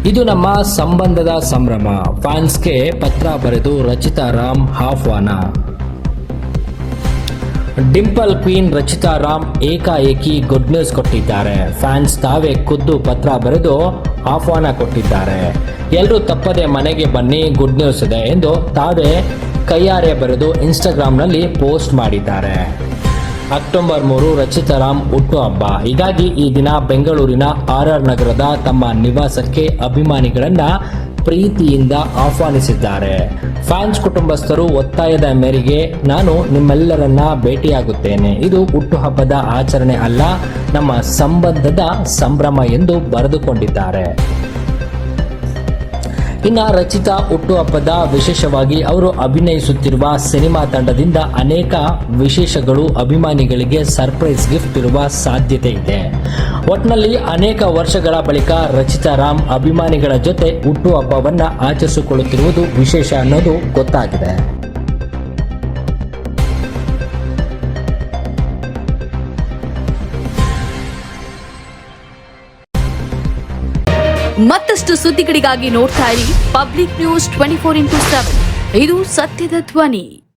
ಇದು ನಮ್ಮ ಸಂಬಂಧದ ಸಂಭ್ರಮ. ಫ್ಯಾನ್ಸ್ಗೆ ಪತ್ರ ಬರೆದು ರಚಿತಾ ರಾಮ್ ಆಹ್ವಾನ. ಡಿಂಪಲ್ ಕ್ವೀನ್ ರಚಿತಾ ರಾಮ್ ಏಕಾಏಕಿ ಗುಡ್ ನ್ಯೂಸ್ ಕೊಟ್ಟಿದ್ದಾರೆ. ಫ್ಯಾನ್ಸ್ ತಾವೇ ಖುದ್ದು ಪತ್ರ ಬರೆದು ಆಹ್ವಾನ ಕೊಟ್ಟಿದ್ದಾರೆ. ಎಲ್ಲರೂ ತಪ್ಪದೆ ಮನೆಗೆ ಬನ್ನಿ, ಗುಡ್ ನ್ಯೂಸ್ ಇದೆ ಎಂದು ತಾವೇ ಕೈಯಾರೆ ಬರೆದು ಇನ್ಸ್ಟಾಗ್ರಾಮ್ನಲ್ಲಿ ಪೋಸ್ಟ್ ಮಾಡಿದ್ದಾರೆ. ಅಕ್ಟೋಬರ್ 3 ರಚಿತಾ ರಾಮ್ ಹುಟ್ಟುಹಬ್ಬ. ಹೀಗಾಗಿ ಈ ದಿನ ಬೆಂಗಳೂರಿನ RR ನಗರದ ತಮ್ಮ ನಿವಾಸಕ್ಕೆ ಅಭಿಮಾನಿಗಳನ್ನ ಪ್ರೀತಿಯಿಂದ ಆಹ್ವಾನಿಸಿದ್ದಾರೆ. ಫ್ಯಾನ್ಸ್ ಕುಟುಂಬಸ್ಥರು ಒತ್ತಾಯದ ಮೇರೆಗೆ ನಾನು ನಿಮ್ಮೆಲ್ಲರನ್ನ ಭೇಟಿಯಾಗುತ್ತೇನೆ. ಇದು ಹುಟ್ಟುಹಬ್ಬದ ಆಚರಣೆ ಅಲ್ಲ, ನಮ್ಮ ಸಂಬಂಧದ ಸಂಭ್ರಮ ಎಂದು ಬರೆದುಕೊಂಡಿದ್ದಾರೆ. ಇನ್ನು ರಚಿತಾ ಹುಟ್ಟುಹಬ್ಬದ ವಿಶೇಷವಾಗಿ ಅವರು ಅಭಿನಯಿಸುತ್ತಿರುವ ಸಿನಿಮಾ ತಂಡದಿಂದ ಅನೇಕ ವಿಶೇಷಗಳು ಅಭಿಮಾನಿಗಳಿಗೆ ಸರ್ಪ್ರೈಸ್ ಗಿಫ್ಟ್ ಇರುವ ಸಾಧ್ಯತೆ ಇದೆ. ಒಟ್ನಲ್ಲಿ ಅನೇಕ ವರ್ಷಗಳ ಬಳಿಕ ರಚಿತಾ ರಾಮ್ ಅಭಿಮಾನಿಗಳ ಜೊತೆ ಹುಟ್ಟುಹಬ್ಬವನ್ನ ಆಚರಿಸಿಕೊಳ್ಳುತ್ತಿರುವುದು ವಿಶೇಷ ಅನ್ನೋದು ಗೊತ್ತಾಗಿದೆ. ಮತ್ತಷ್ಟು ಸುದ್ದಿಗಳಿಗಾಗಿ ನೋಡ್ತಾ ಇರಿ ಪಬ್ಲಿಕ್ ನ್ಯೂಸ್ 24x7. ಇದು ಸತ್ಯದ ಧ್ವನಿ.